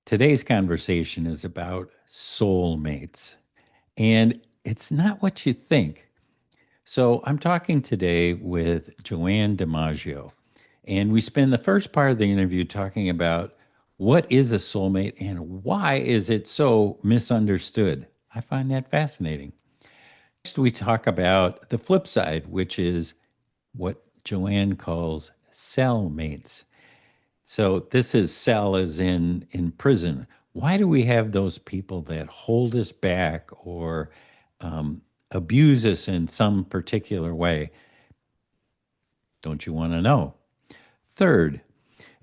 Today's conversation is about soulmates, and it's not what you think. So, I'm talking today with Joanne DiMaggio, and we spend the first part of the interview talking about what is a soulmate and why is it so misunderstood. I find that fascinating. Next, we talk about the flip side, which is what Joanne calls cellmates. So this is cell as in prison. Why do we have those people that hold us back or abuse us in some particular way? Don't you want to know? Third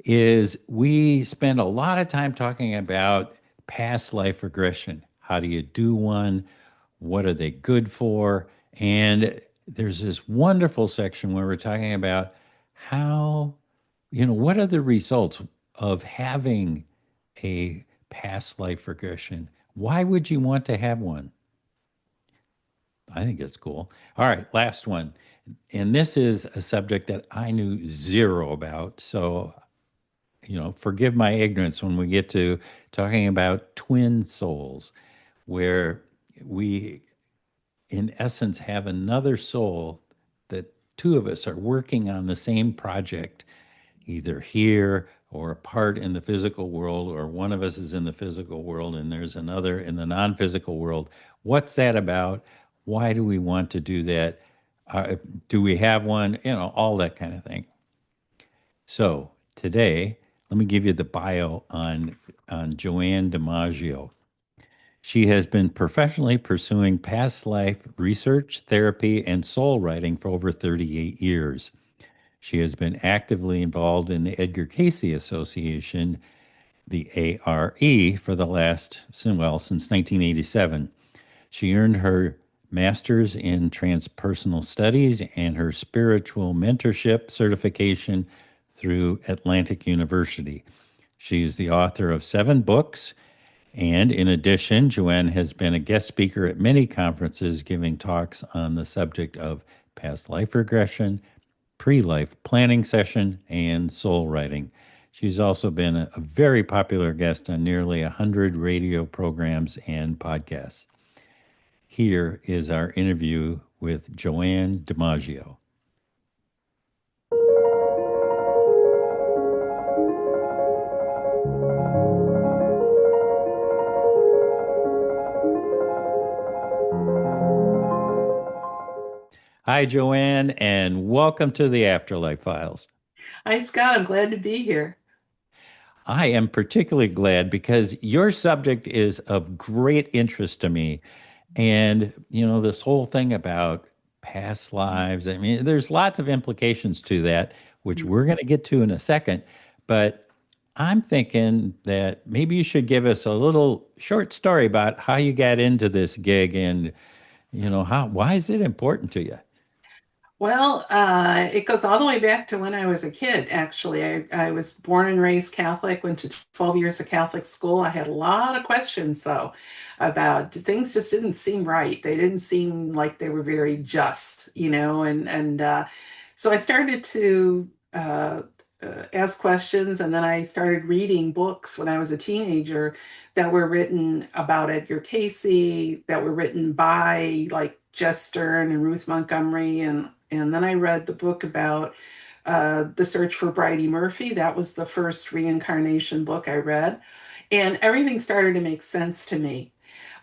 is we spend a lot of time talking about past life regression. How do you do one? What are they good for? And there's this wonderful section where we're talking about how, what are the results of having a past life regression? Why would you want to have one? I think it's cool. All right, last one. And this is a subject that I knew zero about. So, forgive my ignorance when we get to talking about twin souls, where we, in essence, have another soul that two of us are working on the same project, either here or apart in the physical world, or one of us is in the physical world and there's another in the non physical world. What's that about? Why do we want to do that? Do we have one? All that kind of thing. So today, let me give you the bio on Joanne DiMaggio. She has been professionally pursuing past life research, therapy, and soul writing for over 38 years. She has been actively involved in the Edgar Cayce Association, the ARE, for the since 1987. She earned her master's in transpersonal studies and her spiritual mentorship certification through Atlantic University. She is the author of 7 books. And in addition, Joanne has been a guest speaker at many conferences, giving talks on the subject of past life regression, pre life planning session, and soul writing. She's also been a very popular guest on nearly 100 radio programs and podcasts. Here is our interview with Joanne DiMaggio. Hi, Joanne, and welcome to the Afterlife Files. Hi, Scott. I'm glad to be here. I am particularly glad because your subject is of great interest to me. And, this whole thing about past lives, I mean, there's lots of implications to that, which we're going to get to in a second. But I'm thinking that maybe you should give us a little short story about how you got into this gig and, why is it important to you? Well, it goes all the way back to when I was a kid, actually. I was born and raised Catholic, went to 12 years of Catholic school. I had a lot of questions, though, about things just didn't seem right. They didn't seem like they were very just, and so I started to ask questions, and then I started reading books when I was a teenager that were written about Edgar Cayce, that were written by like Jess Stern and Ruth Montgomery, and then I read the book about The Search for Bridey Murphy. That was the first reincarnation book I read, and everything started to make sense to me.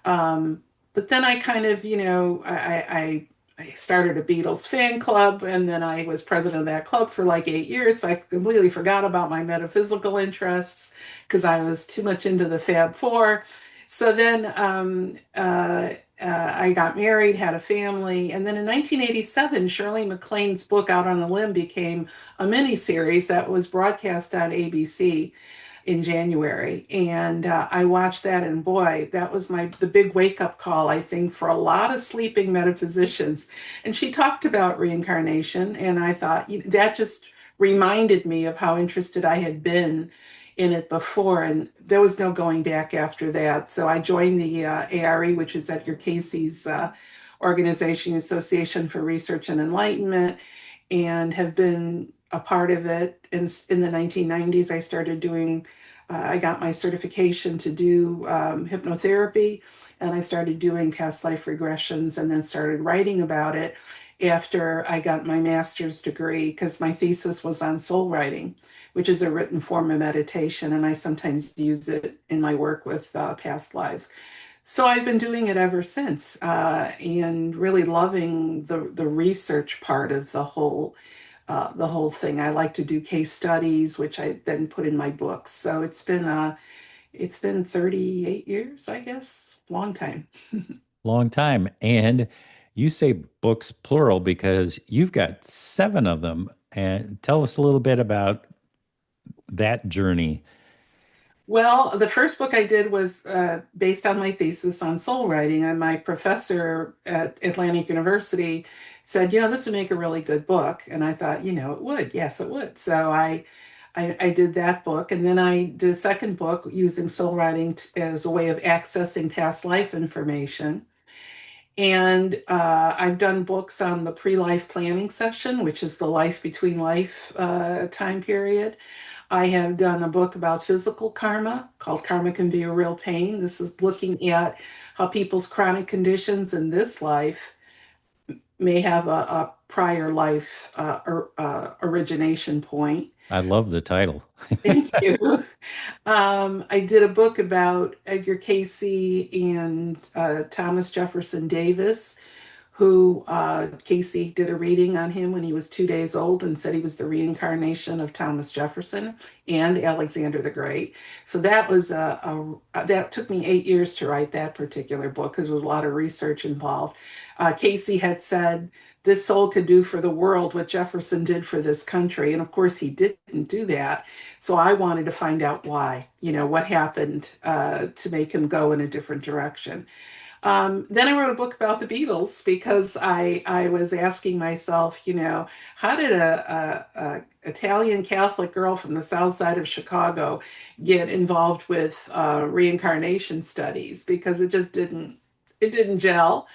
But then I kind of, I started a Beatles fan club, and then I was president of that club for like 8 years. So I completely forgot about my metaphysical interests because I was too much into the Fab Four. So then I got married, had a family, and then in 1987, Shirley MacLaine's book Out on a Limb became a mini series that was broadcast on ABC in January, and I watched that, and boy, that was the big wake up call, I think, for a lot of sleeping metaphysicians. And she talked about reincarnation, and I thought that just reminded me of how interested I had been in it before, and there was no going back after that. So I joined the ARE, which is Edgar Cayce's organization, Association for Research and Enlightenment, and have been a part of it. In the 1990s, I started doing I got my certification to do hypnotherapy, and I started doing past life regressions and then started writing about it after I got my master's degree because my thesis was on soul writing, which is a written form of meditation, and I sometimes use it in my work with past lives. So I've been doing it ever since, and really loving the research part of the whole thing. I like to do case studies, which I then put in my books. So it's been 38 years, I guess, long time. Long time. And you say books plural because you've got seven of them. And tell us a little bit about that journey. Well, the first book I did was based on my thesis on soul writing, and my professor at Atlantic University said, this would make a really good book. And I thought, it would. Yes, it would. So I did that book, and then I did a second book using soul writing as a way of accessing past life information. And I've done books on the pre-life planning session, which is the life between life time period. I have done a book about physical karma called Karma Can Be a Real Pain. This is looking at how people's chronic conditions in this life may have a prior life origination point. I love the title. Thank you. I did a book about Edgar Casey and Thomas Jefferson Davis, who Casey did a reading on him when he was 2 days old and said he was the reincarnation of Thomas Jefferson and Alexander the Great. So that took me 8 years to write that particular book because there was a lot of research involved. Casey had said this soul could do for the world what Jefferson did for this country, and of course he didn't do that. So I wanted to find out why, what happened to make him go in a different direction. Then I wrote a book about the Beatles because I was asking myself, how did a Italian Catholic girl from the south side of Chicago get involved with reincarnation studies? Because it didn't gel.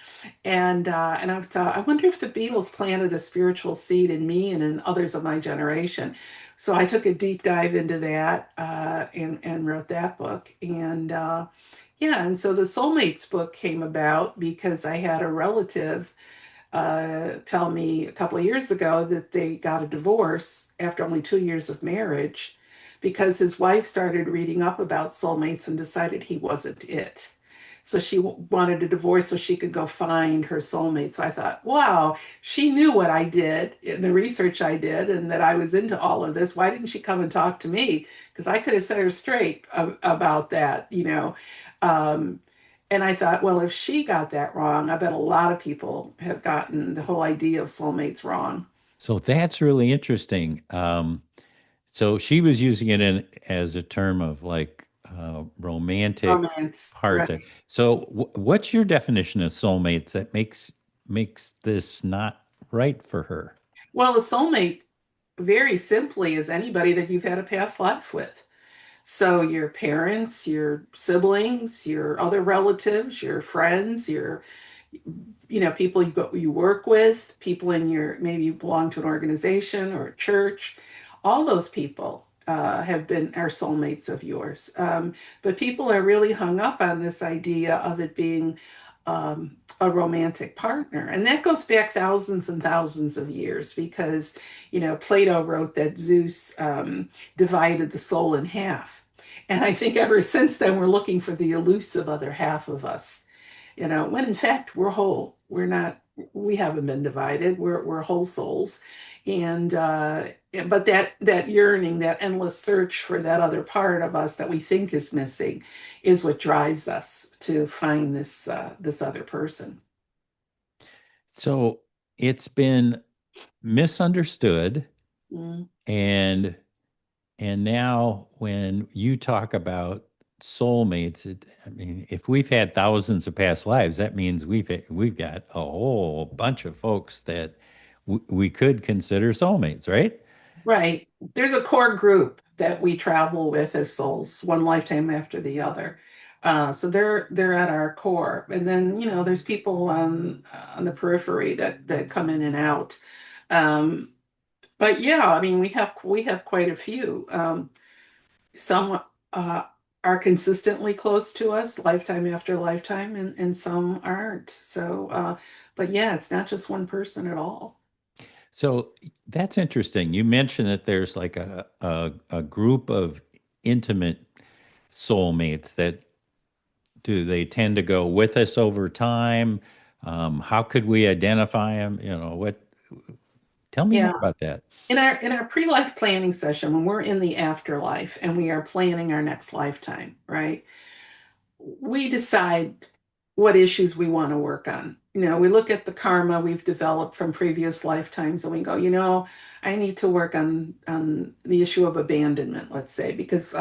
And I thought, I wonder if the Beatles planted a spiritual seed in me and in others of my generation. So I took a deep dive into that and wrote that book. And so the Soulmates book came about because I had a relative tell me a couple of years ago that they got a divorce after only 2 years of marriage because his wife started reading up about soulmates and decided he wasn't it. So she wanted a divorce so she could go find her soulmate. So I thought, wow, she knew what I did in the research I did and that I was into all of this. Why didn't she come and talk to me? Because I could have set her straight about that. Um, and I thought, well, if she got that wrong, I bet a lot of people have gotten the whole idea of soulmates wrong. So that's really interesting. So she was using it as a term of like romantic Romance, part. right? So what's your definition of soulmates that makes this not right for her? Well, a soulmate, very simply, is anybody that you've had a past life with. So your parents, your siblings, your other relatives, your friends, your people you work with, people in your maybe you belong to an organization or a church. All those people have been our soulmates of yours. But people are really hung up on this idea of it being a romantic partner, and that goes back thousands and thousands of years because Plato wrote that Zeus divided the soul in half. And I think ever since then, we're looking for the elusive other half of us, when in fact we're whole. We're not, we haven't been divided. We're whole souls. And, but that yearning, that endless search for that other part of us that we think is missing is what drives us to find this other person. So it's been misunderstood, Mm. and now when you talk about soulmates, I mean, if we've had thousands of past lives, that means we've got a whole bunch of folks that we could consider soulmates, right? Right. There's a core group that we travel with as souls, one lifetime after the other. So they're at our core, and then there's people on the periphery that come in and out. Um, but yeah, I mean we have quite a few. Some uh, are consistently close to us, lifetime after lifetime, and some aren't. So, but yeah, it's not just one person at all. So that's interesting. You mentioned that there's like a group of intimate soulmates that do they tend to go with us over time? How could we identify them? Tell me more Yeah. about that. In our pre-life planning session, when we're in the afterlife and we are planning our next lifetime, right? We decide what issues we want to work on. We look at the karma we've developed from previous lifetimes and we go, I need to work on the issue of abandonment, let's say, because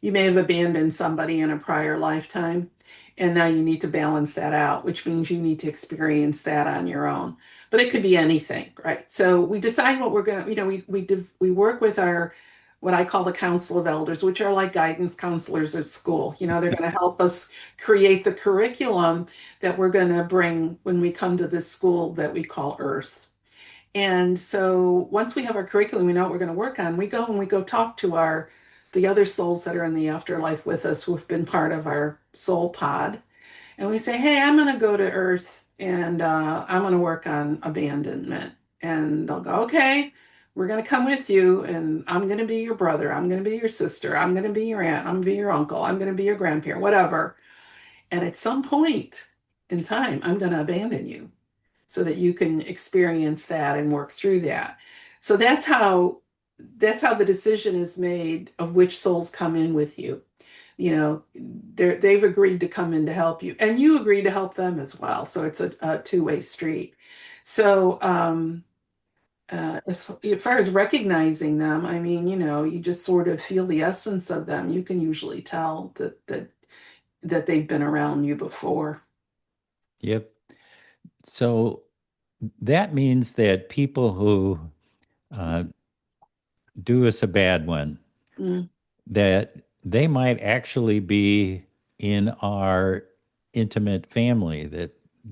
you may have abandoned somebody in a prior lifetime, and now you need to balance that out, which means you need to experience that on your own. But it could be anything, right? So we decide what we're going to, we work with our what I call the council of elders, which are like guidance counselors at school. They're going to help us create the curriculum that we're going to bring when we come to this school that we call Earth. And so once we have our curriculum, we know what we're going to work on. We go and we go talk to the other souls that are in the afterlife with us who have been part of our soul pod. And we say, hey, I'm going to go to Earth and I'm going to work on abandonment. And they'll go, okay, we're going to come with you. And I'm going to be your brother. I'm going to be your sister. I'm going to be your aunt. I'm going to be your uncle. I'm going to be your grandparent, whatever. And at some point in time, I'm going to abandon you so that you can experience that and work through that. So that's how the decision is made of which souls come in with you. They've agreed to come in to help you, and you agree to help them as well. So it's a two-way street. So as far as recognizing them, I mean, you just sort of feel the essence of them. You can usually tell that they've been around you before. Yep. So that means that people who uh, do us a bad one, Mm. that they might actually be in our intimate family,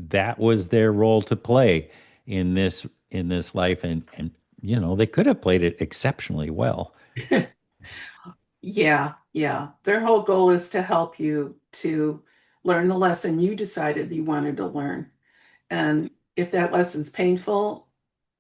that was their role to play in this life, and they could have played it exceptionally well. Yeah, yeah. Their whole goal is to help you to learn the lesson you decided you wanted to learn. And if that lesson's painful,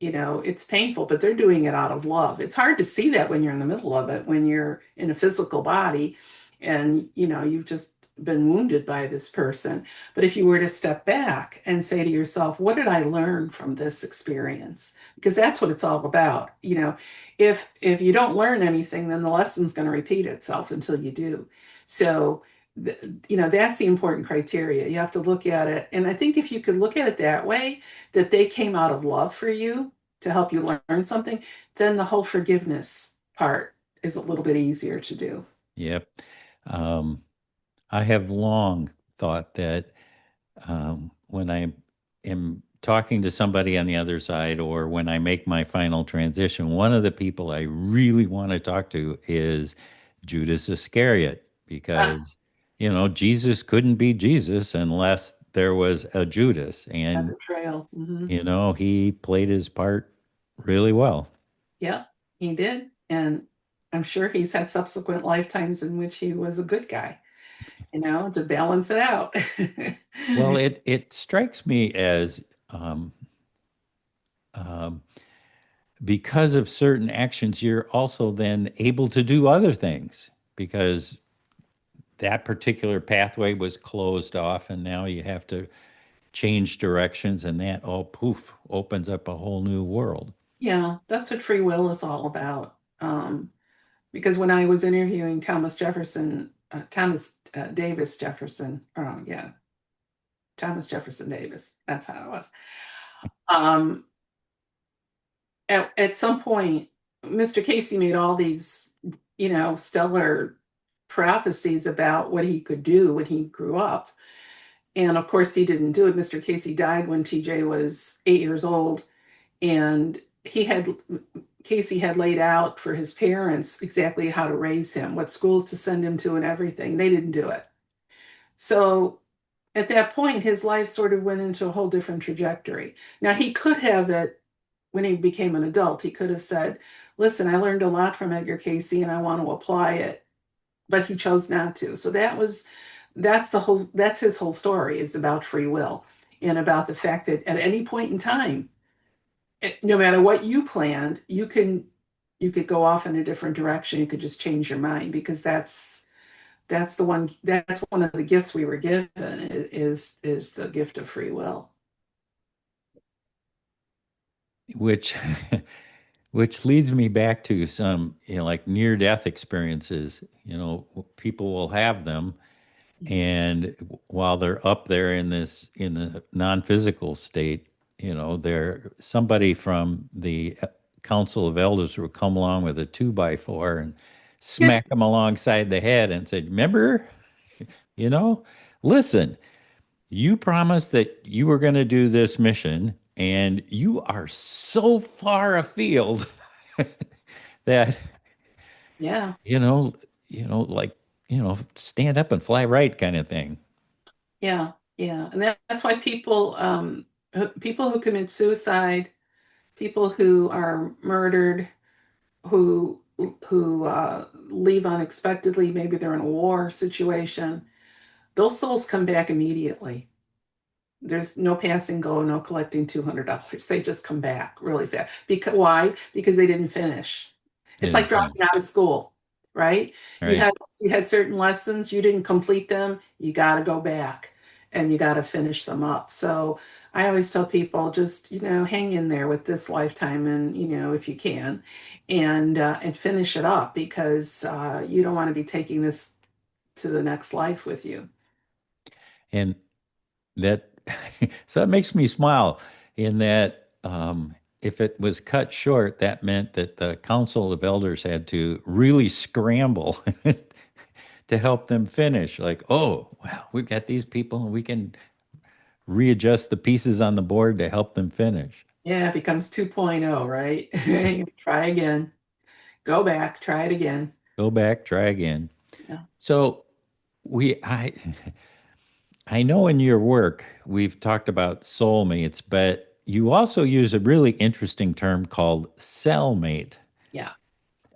it's painful, but they're doing it out of love. It's hard to see that when you're in the middle of it, when you're in a physical body and, you've just been wounded by this person. But if you were to step back and say to yourself, what did I learn from this experience? Because that's what it's all about. If you don't learn anything, then the lesson's going to repeat itself until you do. So, that's the important criteria. You have to look at it. And I think if you could look at it that way, that they came out of love for you to help you learn something, then the whole forgiveness part is a little bit easier to do. Yep. um, I have long thought that when I am talking to somebody on the other side, or when I make my final transition, one of the people I really want to talk to is Judas Iscariot, Ah, because, Jesus couldn't be Jesus unless there was a Judas. that And, betrayal. he played his part really well. Yeah, he did. And I'm sure he's had subsequent lifetimes in which he was a good guy, to balance it out. Well, it strikes me as um, because of certain actions, you're also then able to do other things because that particular pathway was closed off, and now you have to change directions, and that all poof opens up a whole new world. Yeah, that's what free will is all about. Because when I was interviewing Thomas Davis Jefferson, oh yeah, Thomas Jefferson Davis, that's how it was. Um, at some point, Mr. Casey made all these, stellar prophecies about what he could do when he grew up. And of course, he didn't do it. Mr. Casey died when TJ was 8 years old, and Casey had laid out for his parents exactly how to raise him, what schools to send him to, and everything. They didn't do it. So at that point, his life sort of went into a whole different trajectory. Now, he could have it when he became an adult. He could have said, listen, I learned a lot from Edgar Casey and I want to apply it but he chose not to. So that's his whole story is about free will and about the fact that at any point in time, no matter what you planned, you could go off in a different direction. You could just change your mind because that's one of the gifts we were given is the gift of free will. which which leads me back to some, like near death experiences. People will have them, and while they're up there in the non-physical state, they're somebody from the council of elders will come along with a 2x4 and smack them alongside the head and said, remember, you know listen, you promised that you were going to do this mission, and you are so far afield that Yeah, you know like, stand up and fly right kind of thing. yeah, yeah. And that's why people who commit suicide, people who are murdered, who leave unexpectedly, maybe they're in a war situation, those souls come back immediately. There's no passing go, no collecting $200. They just come back really fast. Because why? Because they didn't finish. They It's didn't like finish. dropping out of school, right? You Right. had you had certain lessons, you didn't complete them, you got to go back and you got to finish them up. So I always tell people just, hang in there with this lifetime and, if you can, and finish it up because you don't want to be taking this to the next life with you. And that so that makes me smile in that, if it was cut short, that meant that the council of elders had to really scramble to help them finish. Like, oh, well, we've got these people and we can readjust the pieces on the board to help them finish. Yeah, it becomes 2.0, right? Try again. Go back, try it again. Go back, try again. Yeah. So we I know in your work we've talked about soulmates, but you also use a really interesting term called cellmate. Yeah.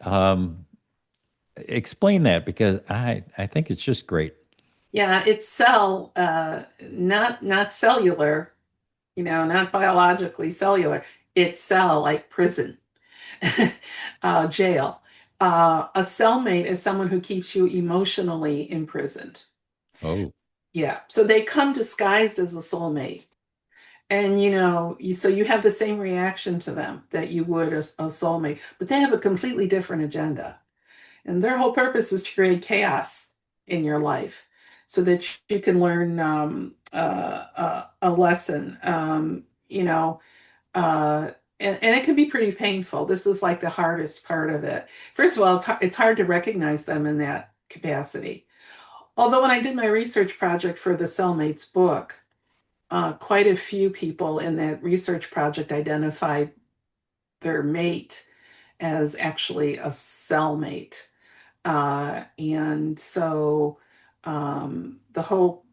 Um, Explain that, because I think it's just great. Yeah, it's not cellular, not biologically cellular. It's cell like prison, jail. A cellmate is someone who keeps you emotionally imprisoned. Oh, Yeah. So they come disguised as a soulmate. And so you have the same reaction to them that you would a soulmate, but they have a completely different agenda. And their whole purpose is to create chaos in your life so that you can learn a lesson, uh, and it can be pretty painful. This is like the hardest part of it. First of all, it's hard to recognize them in that capacity. Although when I did my research project for the Cellmates book, quite a few people in that research project identified their mate as actually a cellmate. And so the whole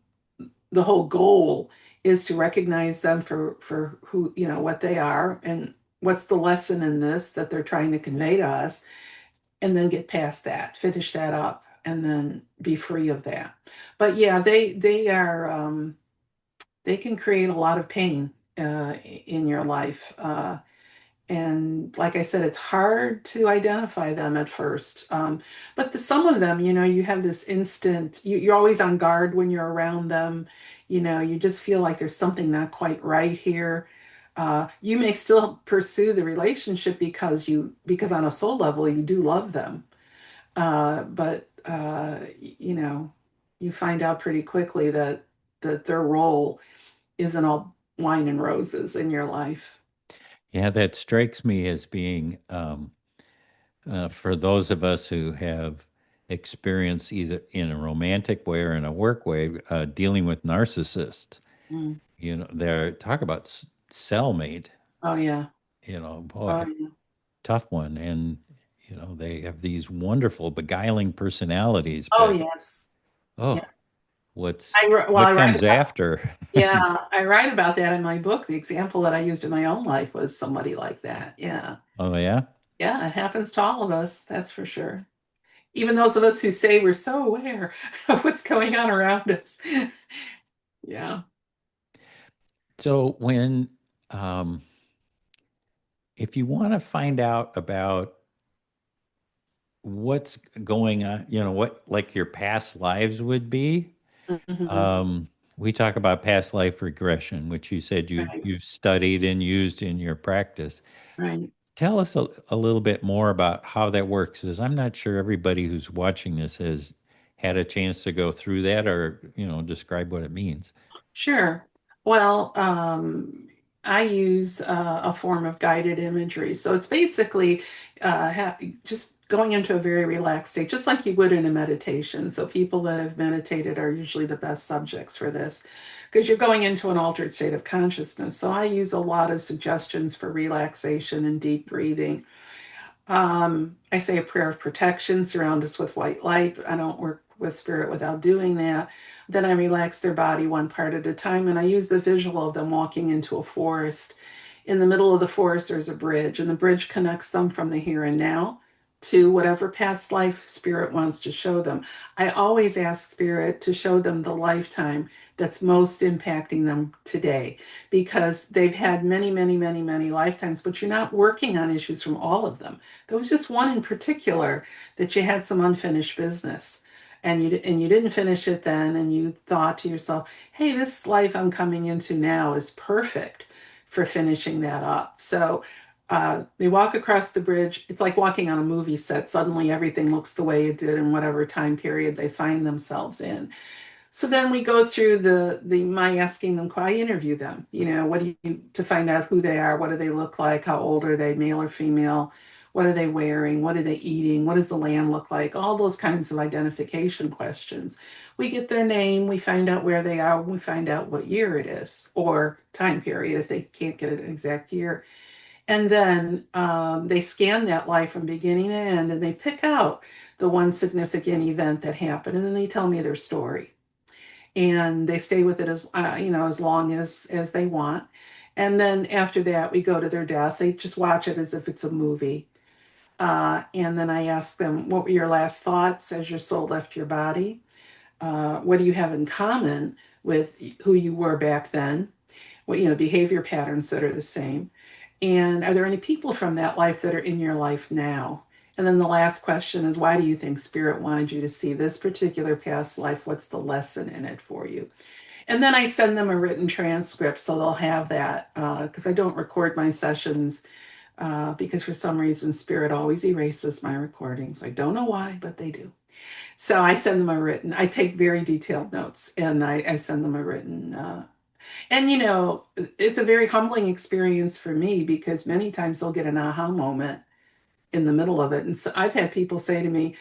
goal is to recognize them for who, what they are and what's the lesson in this that they're trying to convey to us, and then get past that, finish that up, and then be free of that. But yeah, they can create a lot of pain in your life. And like I said, it's hard to identify them at first. But some of them, you have this instant, you're always on guard when you're around them. You just feel like there's something not quite right here. You may still pursue the relationship because on a soul level, you do love them. But you find out pretty quickly that their role isn't all wine and roses in your life. yeah, that strikes me as being, for those of us who have experience either in a romantic way or in a work way, dealing with narcissists. Mm. They're talk about cellmate. Oh yeah. Oh Boy, yeah. tough one. And they have these wonderful, beguiling personalities, Oh but yes. Yeah. oh, Well, what I write comes about after? yeah, I write about that in my book. The example that I used in my own life was somebody like that. Yeah. Oh yeah. Yeah, it happens to all of us, that's for sure. Even those of us who say we're so aware of what's going on around us. Yeah. So um, if you want to find out about what's going on, what like your past lives would be, Hmm. um, we talk about past life regression, which you said Right. you've studied and used in your practice. Right. Tell us a little bit more about how that works, because I'm not sure everybody who's watching this has had a chance to go through that or, describe what it means. Sure. Well, I use a form of guided imagery. So it's basically just going into a very relaxed state, just like you would in a meditation. So people that have meditated are usually the best subjects for this because you're going into an altered state of consciousness. So I use a lot of suggestions for relaxation and deep breathing. I say a prayer of protection, surround us with white light. I don't work with spirit without doing that. Then I relax their body one part at a time, and I use the visual of them walking into a forest. In the middle of the forest, there's a bridge, and the bridge connects them from the here and now to whatever past life spirit wants to show them. I always ask spirit to show them the lifetime that's most impacting them today because they've had many, many, many, many lifetimes, but you're not working on issues from all of them. There was just one in particular that you had some unfinished business and you didn't finish it then and you thought to yourself, "Hey, this life I'm coming into now is perfect for finishing that up." So they walk across the bridge. It's like walking on a movie set. Suddenly everything looks the way it did in whatever time period they find themselves in. So then we go through the my asking them, I interview them, what do you to find out who they are, what do they look like, how old are they, male or female, what are they wearing, what are they eating, what does the land look like, all those kinds of identification questions. We get their name, we find out where they are, we find out what year it is or time period if they can't get an exact year. And then they scan that life from beginning to end and they pick out the one significant event that happened and then they tell me their story and they stay with it as as long as they want. And then after that, we go to their death. They just watch it as if it's a movie. And then I ask them, what were your last thoughts as your soul left your body? What do you have in common with who you were back then? What, behavior patterns that are the same. And are there any people from that life that are in your life now? And then the last question is, why do you think spirit wanted you to see this particular past life? What's the lesson in it for you? And then I send them a written transcript so they'll have that because I don't record my sessions because for some reason Spirit always erases my recordings. I don't know why, but they do. So I send them a written, I take very detailed notes and I send them a written. And it's a very humbling experience for me because many times they'll get an aha moment in the middle of it. And so I've had people say to me,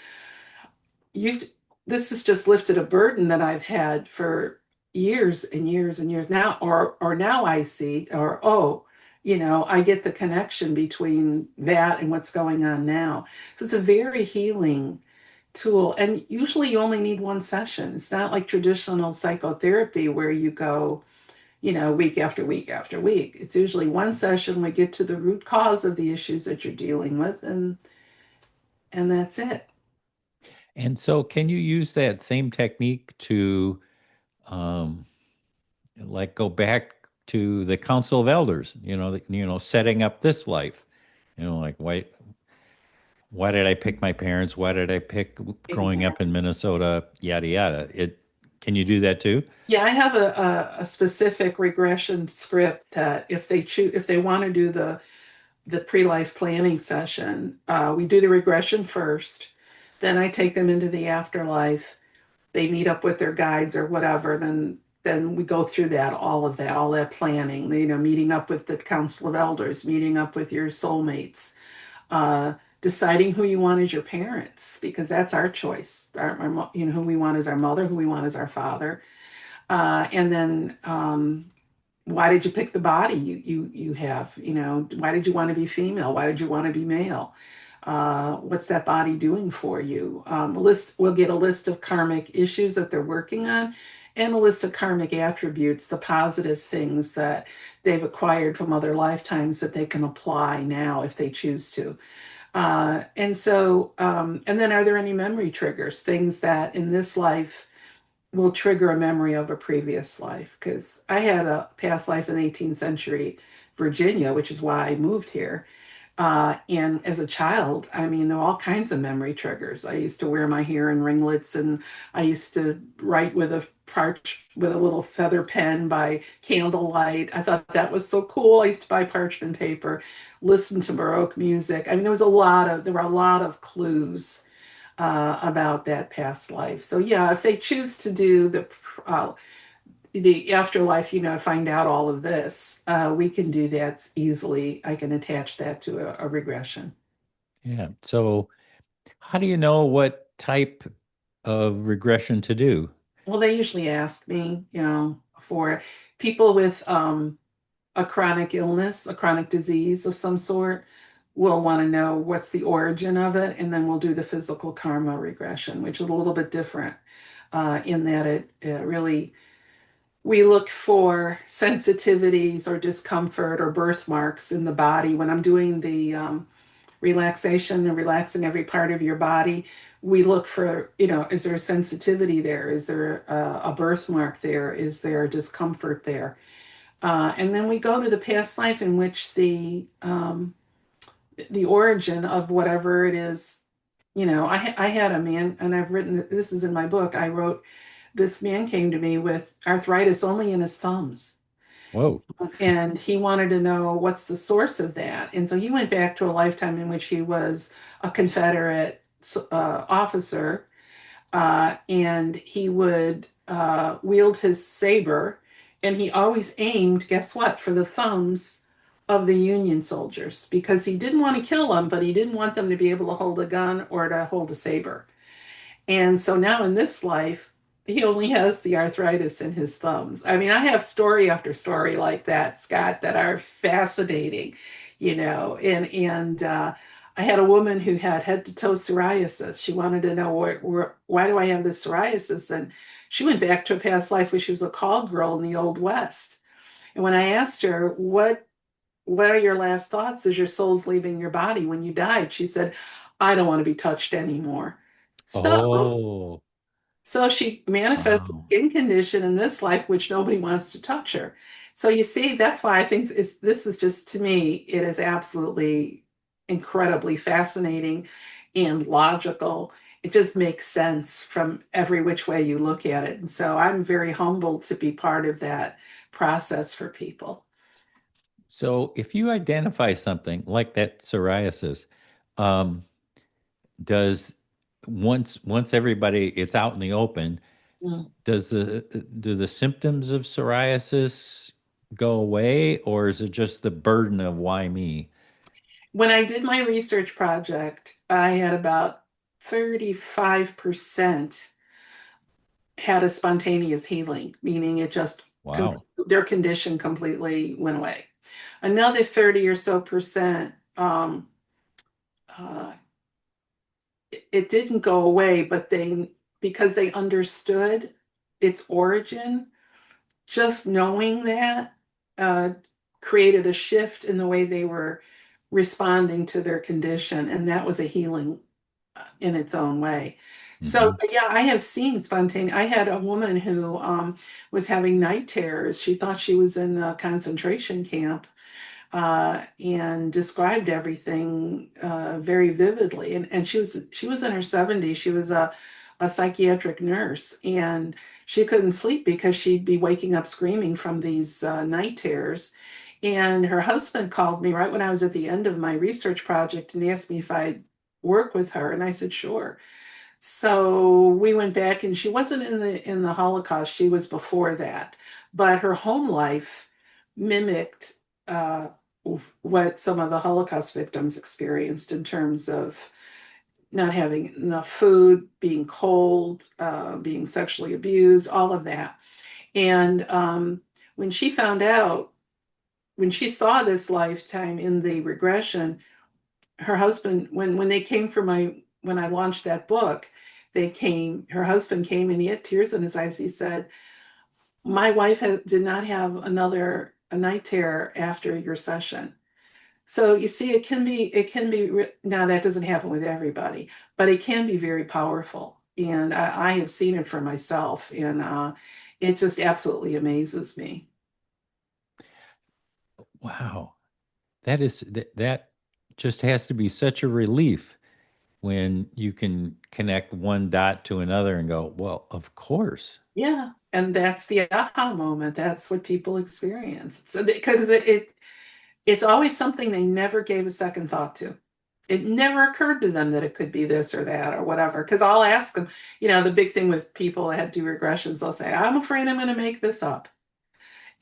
you this has just lifted a burden that I've had for years and years and years now, or now I see, or oh, I get the connection between that and what's going on now. So it's a very healing tool. And usually you only need one session. It's not like traditional psychotherapy where you go, week after week after week. It's usually one session. We get to the root cause of the issues that you're dealing with, and that's it. And so, can you use that same technique to, um, like, go back to the Council of Elders? Setting up this life. Like why did I pick my parents? Why did I pick growing up in Exactly. Minnesota? Yada yada. Can you do that too? Yeah, I have a specific regression script that if they want to do the pre-life planning session, we do the regression first. Then I take them into the afterlife. They meet up with their guides or whatever. Then we go through all that planning. Meeting up with the Council of Elders, meeting up with your soulmates, uh, deciding who you want as your parents because that's our choice. Who we want as our mother, who we want as our father and then why did you pick the body you have? Why did you want to be female? Why did you want to be male? What's that body doing for you? We'll get a list of karmic issues that they're working on and a list of karmic attributes, the positive things that they've acquired from other lifetimes that they can apply now if they choose to. And then are there any memory triggers, things that in this life will trigger a memory of a previous life? Because I had a past life in the 18th century Virginia, which is why I moved here. And as a child, I mean, there were all kinds of memory triggers. I used to wear my hair in ringlets, and I used to write with a little feather pen by candlelight. I thought that was so cool. I used to buy parchment paper, listen to Baroque music. I mean, there were a lot of clues about that past life. So yeah, if they choose to do uh, the afterlife, find out all of this, we can do that easily. I can attach that to a regression. Yeah. So, how do you know what type of regression to do? Well, they usually ask me, for people with a chronic illness, a chronic disease of some sort, will want to know what's the origin of it, and then we'll do the physical karma regression, which is a little bit different in that it really we look for sensitivities or discomfort or birthmarks in the body. When I'm doing the relaxation and relaxing every part of your body, we look for, is there a sensitivity there? Is there a birthmark there? Is there discomfort there? And then we go to the past life in which the origin of whatever it is. I had a man, and I've written this is in my book. I wrote this man came to me with arthritis only in his thumbs. Whoa. And he wanted to know what's the source of that. And so he went back to a lifetime in which he was a Confederate officer, and he would wield his saber, and he always aimed, guess what, for the thumbs of the Union soldiers because he didn't want to kill them, but he didn't want them to be able to hold a gun or to hold a saber. And so now in this life, he only has the arthritis in his thumbs. I mean, I have story after story like that, Scott, that are fascinating, and I had a woman who had head to toe psoriasis. She wanted to know why do I have this psoriasis? And she went back to a past life where she was a call girl in the Old West. And when I asked her, what are your last thoughts as your soul's leaving your body when you died? She said, I don't want to be touched anymore. So Oh, so she manifests a wow. skin condition in this life, which nobody wants to touch her. So you see, that's why I think this is just, to me, it is absolutely incredibly fascinating and logical. It just makes sense from every which way you look at it. And so I'm very humbled to be part of that process for people. So, if you identify something like that psoriasis, um, does once everybody it's out in the open, Mm. does the do the symptoms of psoriasis go away, or is it just the burden of why me? When I did my research project, I had about 35% had a spontaneous healing, meaning it just Wow. their condition completely went away. Another 30 or so percent, uh, it didn't go away, but because they understood its origin, just knowing that uh, created a shift in the way they were responding to their condition, and that was a healing in its own way. So, Hmm. yeah, I have seen spontaneous. I had a woman who was having night terrors. She thought she was in a concentration camp and described everything very vividly. And she was in her 70s. She was a psychiatric nurse, and she couldn't sleep because she'd be waking up screaming from these night terrors. And her husband called me right when I was at the end of my research project and asked me if I'd work with her, and I said sure. So we went back, and she wasn't in the Holocaust. She was before that, but her home life mimicked uh, what some of the Holocaust victims experienced in terms of not having enough food, being cold, being sexually abused, all of that. And when she found out, when she saw this lifetime in the regression, her husband, when they came for when I launched that book, her husband came and he had tears in his eyes. He said, my wife did not have a night terror after your session. So you see, now that doesn't happen with everybody, but it can be very powerful. And I have seen it for myself, and it just absolutely amazes me. Wow. That just has to be such a relief when you can connect one dot to another and go, well, of course. Yeah. And that's the aha moment. That's what people experience. So because it's always something they never gave a second thought to. It never occurred to them that it could be this or that or whatever. Because I'll ask them, the big thing with people that do regressions, they'll say, I'm afraid I'm going to make this up.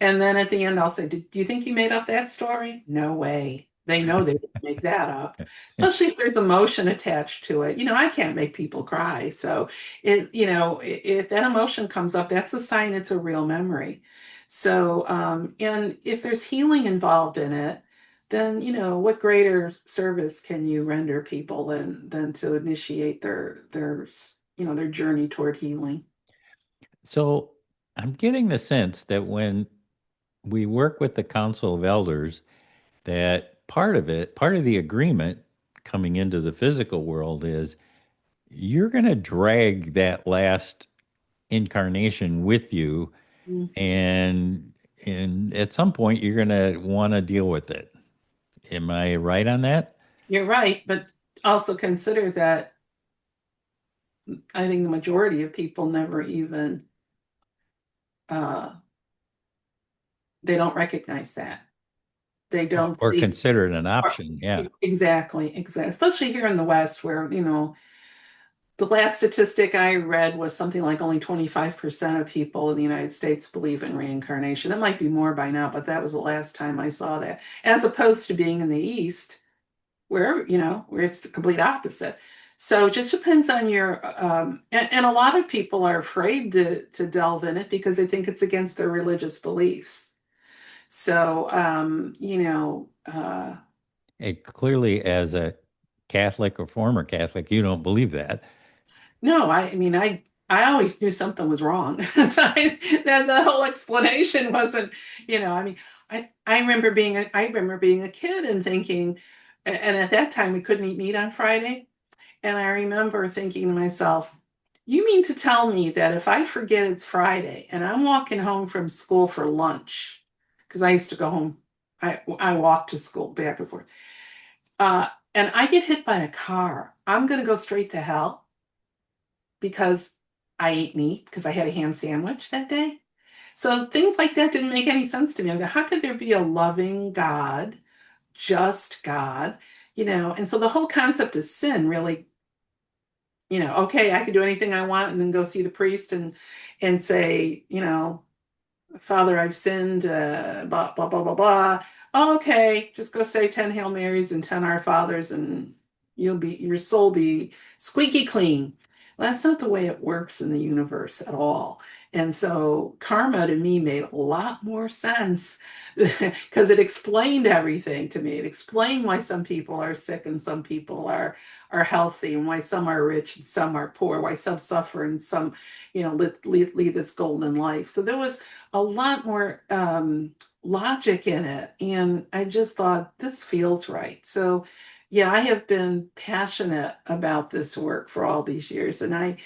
And then at the end, I'll say, Do you think you made up that story? No way. They know they didn't make that up. Especially if there's emotion attached to it. I can't make people cry. So if that emotion comes up, that's a sign it's a real memory. So, and if there's healing involved in it, then, what greater service can you render people than to initiate their journey toward healing? So I'm getting the sense that when we work with the Council of Elders, that part of the agreement coming into the physical world is you're going to drag that last incarnation with you, Mm. and at some point you're going to want to deal with it. Am I right on that? You're right, but also consider that I think the majority of people never even uh, they don't recognize that. They don't Or see consider it an or- option? Yeah. exactly, especially here in the West, where the last statistic I read was something like only 25% of people in the United States believe in reincarnation. It might be more by now, but that was the last time I saw that. As opposed to being in the East, where it's the complete opposite. So it just depends on and a lot of people are afraid to delve in it because they think it's against their religious beliefs. So, Clearly, as a Catholic or former Catholic, you don't believe that. no, I mean, I always knew something was wrong. So that the whole explanation wasn't, I mean, I remember being a kid and thinking, and at that time we couldn't eat meat on Friday. And I remember thinking to myself, you mean to tell me that if I forget it's Friday and I'm walking home from school for lunch, because I used to go home, I walked to school back and forth, and I get hit by a car, I'm going to go straight to hell because I ate meat because I had a ham sandwich that day. So things like that didn't make any sense to me. I go, how could there be a loving God, just God, And so the whole concept of sin really okay, I could do anything I want and then go see the priest and say, Father, I've sinned, blah, blah, blah, blah, blah. Oh, okay, just go say 10 Hail Marys and 10 Our Fathers and your soul be squeaky clean. Well, that's not the way it works in the universe at all. And so karma to me made a lot more sense because it explained everything to me. It explained why some people are sick and some people are healthy and why some are rich and some are poor, why some suffer and some, lead this golden life. So there was a lot more logic in it. And I just thought, this feels right. So, yeah, I have been passionate about this work for all these years. And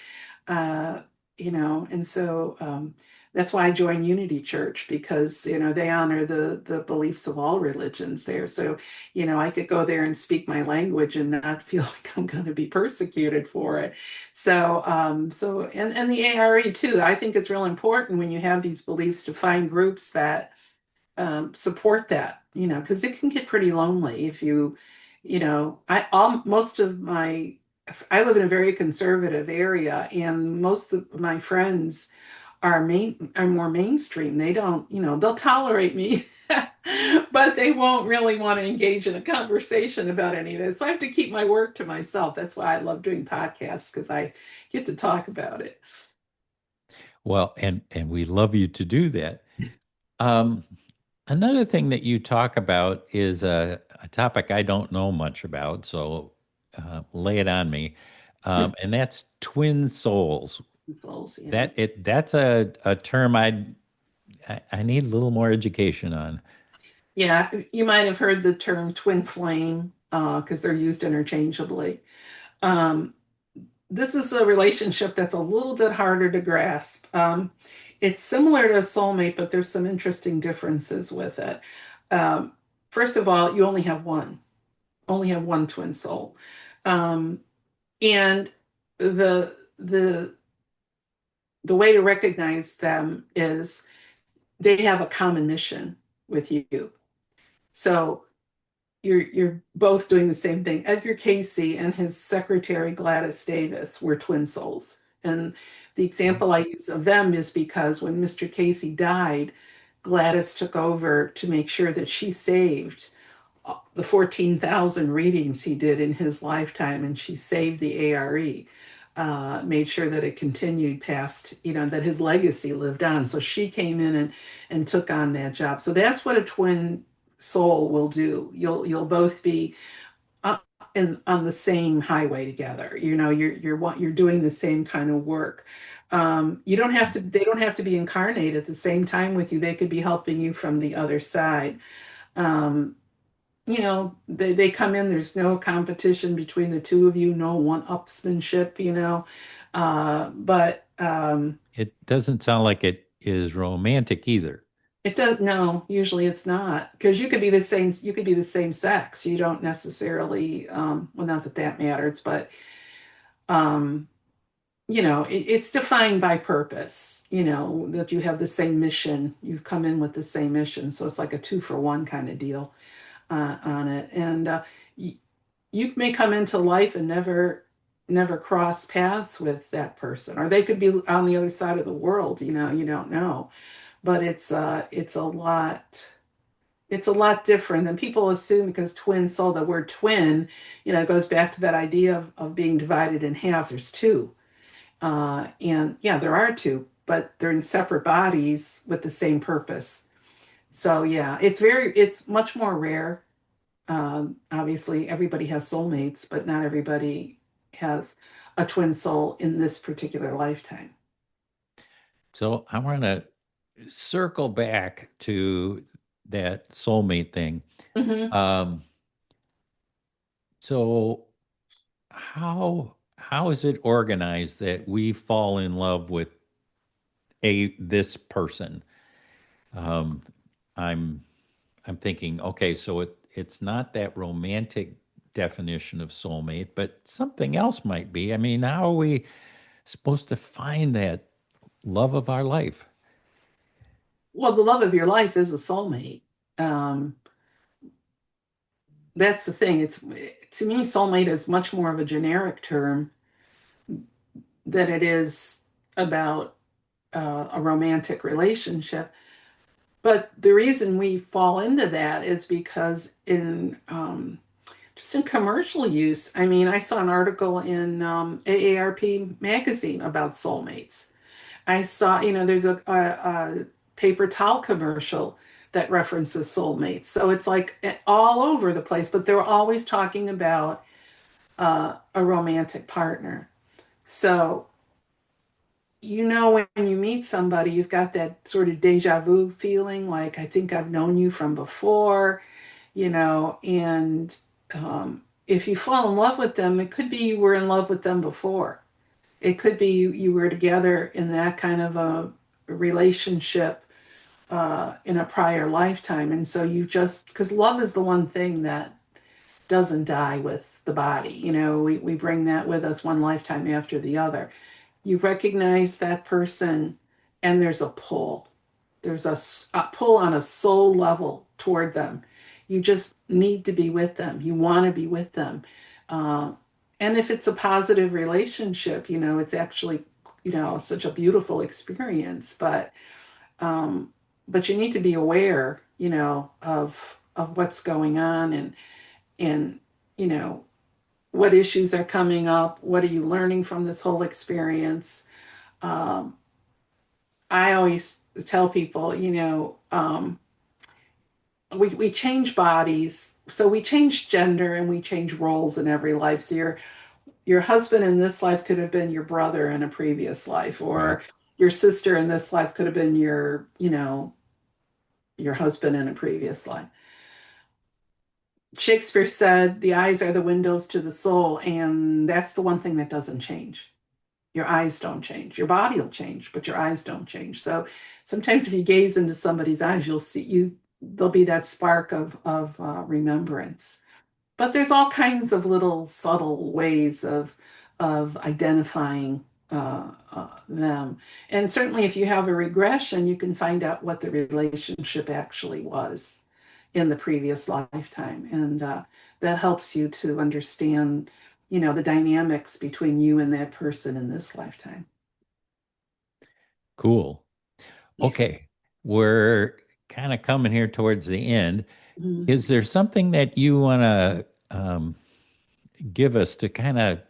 uh, and so that's why I joined Unity Church because, they honor the beliefs of all religions there. So, I could go there and speak my language and not feel like I'm going to be persecuted for it. And the ARE too, I think it's real important when you have these beliefs to find groups that support that, because it can get pretty lonely if most of I live in a very conservative area, and most of my friends are more mainstream. They don't, they'll tolerate me, but they won't really want to engage in a conversation about any of this. So I have to keep my work to myself. That's why I love doing podcasts because I get to talk about it. Well, and we love you to do that. Um, Another thing that you talk about is a topic I don't know much about, so lay it on me, and that's twin souls. Souls, yeah. That's a term I need a little more education on. Yeah, you might have heard the term twin flame because they're used interchangeably. Um, this is a relationship that's a little bit harder to grasp. It's similar to a soulmate, but there's some interesting differences with it. Um, First of all, you only have one twin soul. Um, and the the way to recognize them is they have a common mission with you. So you're both doing the same thing. Edgar Casey and his secretary Gladys Davis were twin souls. And the example I use of them is because when Mr. Casey died, Gladys took over to make sure that she saved the 14,000 readings he did in his lifetime, and she saved the ARE, made sure that it continued past, that his legacy lived on. So she came in and took on that job. So that's what a twin soul will do. You'll both be uh, on the same highway together. You're doing the same kind of work. You don't have to. They don't have to be incarnate at the same time with you. They could be helping you from the other side. Um, they come in, there's no competition between the two of you, no one-upsmanship, but It doesn't sound like it is romantic either. it does no, usually it's not, because you could be the same sex. You don't necessarily, well, not that that matters, but um, it's defined by purpose, that you have the same mission, you've come in with the same mission, so it's like a two for one kind of deal on it. And you, you may come into life and never cross paths with that person, or they could be on the other side of the world. You don't know. But it's a lot different than people assume, because twin soul, the word twin, it goes back to that idea of being divided in half. There's two. And yeah, there are two, but they're in separate bodies with the same purpose. So yeah, it's much more rare. Obviously, everybody has soulmates, but not everybody has a twin soul in this particular lifetime. So I want to circle back to that soulmate thing. Hmm. Um, so how is it organized that we fall in love with a this person? Um, I'm I'm thinking, okay, so it's not that romantic definition of soulmate, but something else might be. I mean, how are we supposed to find that love of our life? Well, the love of your life is a soulmate. Um, that's the thing. It's To me, soulmate is much more of a generic term than it is about a romantic relationship. But the reason we fall into that is because just in commercial use. I mean, I saw an article in AARP magazine about soulmates. I saw, there's a paper towel commercial that references soulmates. So it's like all over the place, but they're always talking about a romantic partner. So, when you meet somebody, you've got that sort of deja vu feeling, like, I think I've known you from before, and if you fall in love with them, it could be you were in love with them before. It could be you were together in that kind of a relationship in a prior lifetime. And so because love is the one thing that doesn't die with the body. We bring that with us one lifetime after the other. You recognize that person, and there's a pull. There's a pull on a soul level toward them. You just need to be with them. You want to be with them. Uh, and if it's a positive relationship, it's actually, such a beautiful experience. But you need to be aware, of what's going on, and you know what issues are coming up. What are you learning from this whole experience? Um, I always tell people, we change bodies, so we change gender and we change roles in every life. So your husband in this life could have been your brother in a previous life, Right. or your sister in this life could have been your husband in a previous life. Shakespeare said the eyes are the windows to the soul, and that's the one thing that doesn't change. Your eyes don't change. Your body will change, but your eyes don't change. So sometimes if you gaze into somebody's eyes, you'll see you there'll be that spark of remembrance. But there's all kinds of little subtle ways of identifying them. And certainly, if you have a regression, you can find out what the relationship actually was in the previous lifetime, and that helps you to understand, the dynamics between you and that person in this lifetime. Cool. Yeah. Okay. We're kind of coming here towards the end. Mhm. Is there something that you want to give us to kind of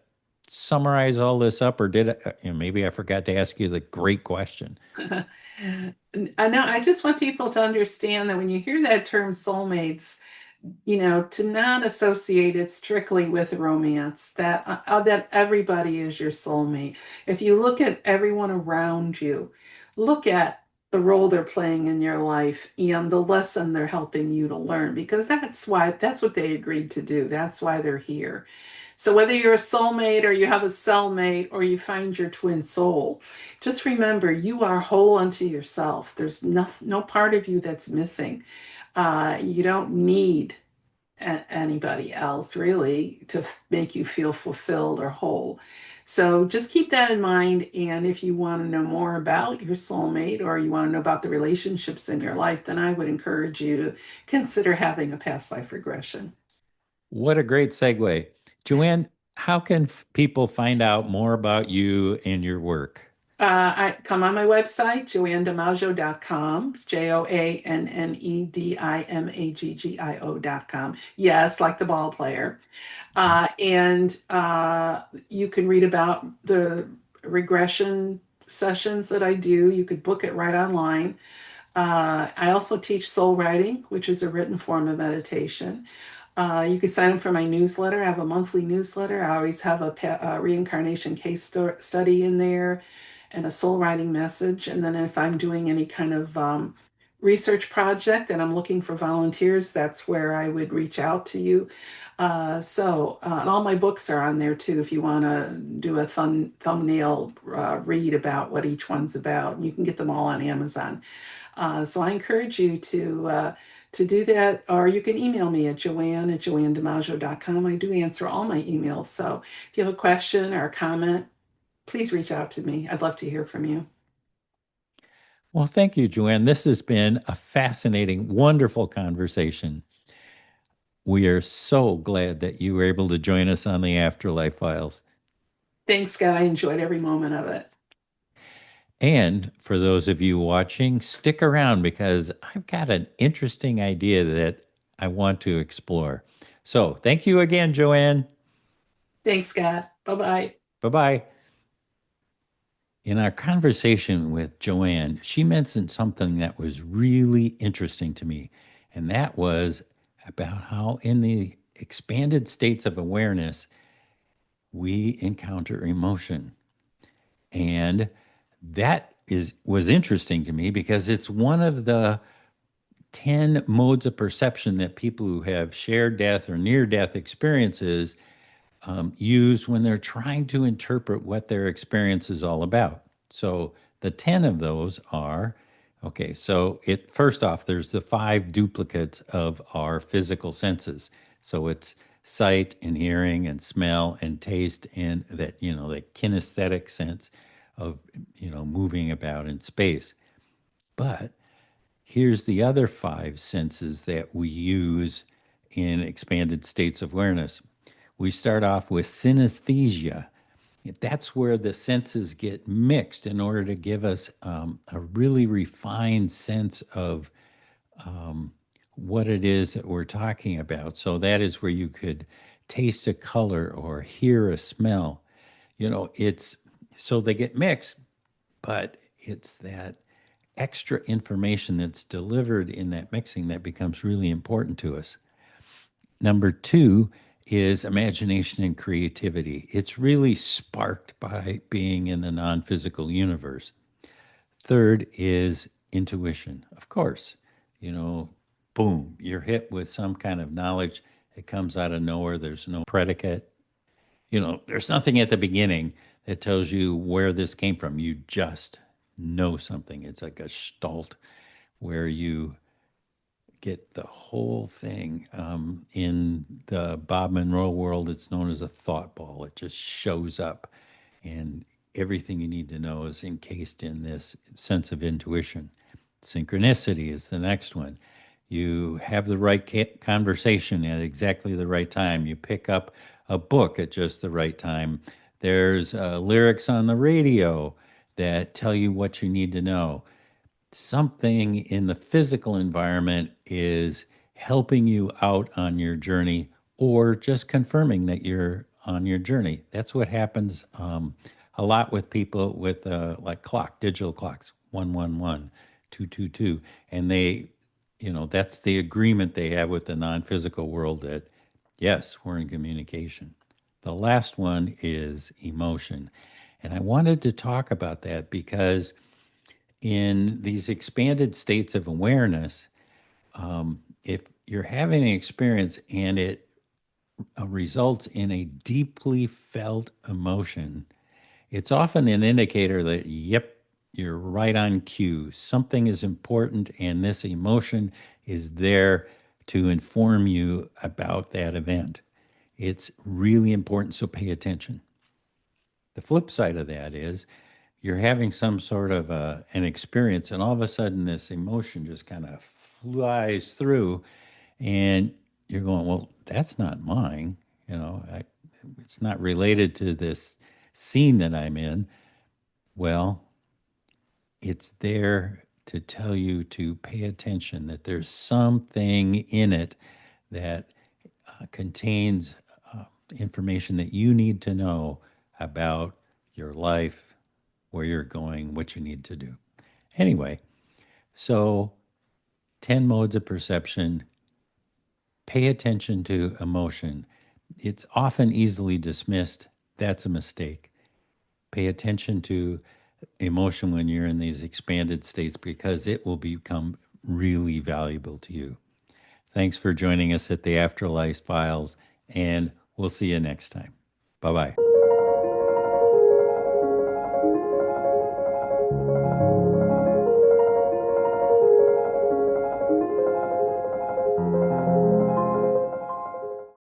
summarize all this up, or did maybe I forgot to ask you the great question? I know. I just want people to understand that when you hear that term soulmates, to not associate it strictly with romance, that everybody is your soulmate. If you look at everyone around you, look at the role they're playing in your life and the lesson they're helping you to learn, because that's what they agreed to do. That's why they're here. So whether you're a soulmate or you have a cellmate or you find your twin soul, just remember you are whole unto yourself. There's no part of you that's missing. You don't need anybody else really to make you feel fulfilled or whole. So just keep that in mind. And if you want to know more about your soulmate or you want to know about the relationships in your life, then I would encourage you to consider having a past life regression. What a great segue. Joanne, how can people find out more about you and your work? I come on my website, joannedimaggio.com. It's JoannEDIMAGGIO.com. Yes, like the ball player. And you can read about the regression sessions that I do. You could book it right online. I also teach soul writing, which is a written form of meditation. You can sign up for my newsletter. I have a monthly newsletter. I always have a reincarnation case study in there and a soul writing message. And then if I'm doing any kind of research project and I'm looking for volunteers, that's where I would reach out to you. And all my books are on there too, if you want to do a thumbnail read about what each one's about. You can get them all on Amazon. So I encourage you to do that, or you can email me at joannedimaggio.com. I do answer all my emails. So if you have a question or a comment, please reach out to me. I'd love to hear from you. Well, thank you, Joanne. This has been a fascinating, wonderful conversation. We are so glad that you were able to join us on the Afterlife Files. Thanks, Scott. I enjoyed every moment of it. And for those of you watching, stick around because I've got an interesting idea that I want to explore. So, thank you again, Joanne. Thanks, Scott. Bye bye. Bye bye. In our conversation with Joanne, she mentioned something that was really interesting to me, and that was about how in the expanded states of awareness, we encounter emotion. And that is was interesting to me because it's one of the 10 modes of perception that people who have shared death or near death experiences use when they're trying to interpret what their experience is all about. So the 10 of those are okay, so it first off, there's the five duplicates of our physical senses. So it's sight and hearing and smell and taste and that, that kinesthetic sense of, moving about in space. But here's the other five senses that we use in expanded states of awareness. We start off with synesthesia. That's where the senses get mixed in order to give us a really refined sense of what it is that we're talking about. So that is where you could taste a color or hear a smell. It's so they get mixed, but it's that extra information that's delivered in that mixing that becomes really important to us. Number two is imagination and creativity. It's really sparked by being in the non physical universe. Third is intuition. Of course, you know, boom, you're hit with some kind of knowledge It comes out of nowhere. There's no predicate. There's nothing at the beginning that tells you where this came from. You just know something. It's like a gestalt where you get the whole thing. In the Bob Monroe world, it's known as a thought ball. It just shows up, and everything you need to know is encased in this sense of intuition. Synchronicity is the next one. You have the right conversation at exactly the right time. You pick up a book at just the right time. There's lyrics on the radio that tell you what you need to know. Something in the physical environment is helping you out on your journey or just confirming that you're on your journey. That's what happens a lot with people with like digital clocks, 111, 222. And that's the agreement they have with the non physical world that, yes, we're in communication. The last one is emotion. And I wanted to talk about that because in these expanded states of awareness, if you're having an experience and it results in a deeply felt emotion, it's often an indicator that, yep, you're right on cue. Something is important, and this emotion is there to inform you about that event. It's really important, so pay attention. The flip side of that is you're having some sort of an experience, and all of a sudden, this emotion just kind of flies through, and you're going, "Well, that's not mine. It's not related to this scene that I'm in." Well, it's there to tell you to pay attention, that there's something in it that contains information that you need to know about your life, where you're going, what you need to do. Anyway, so 10 modes of perception, pay attention to emotion. It's often easily dismissed. That's a mistake. Pay attention to emotion when you're in these expanded states because it will become really valuable to you. Thanks for joining us at the Afterlife Files, and we'll see you next time. Bye bye.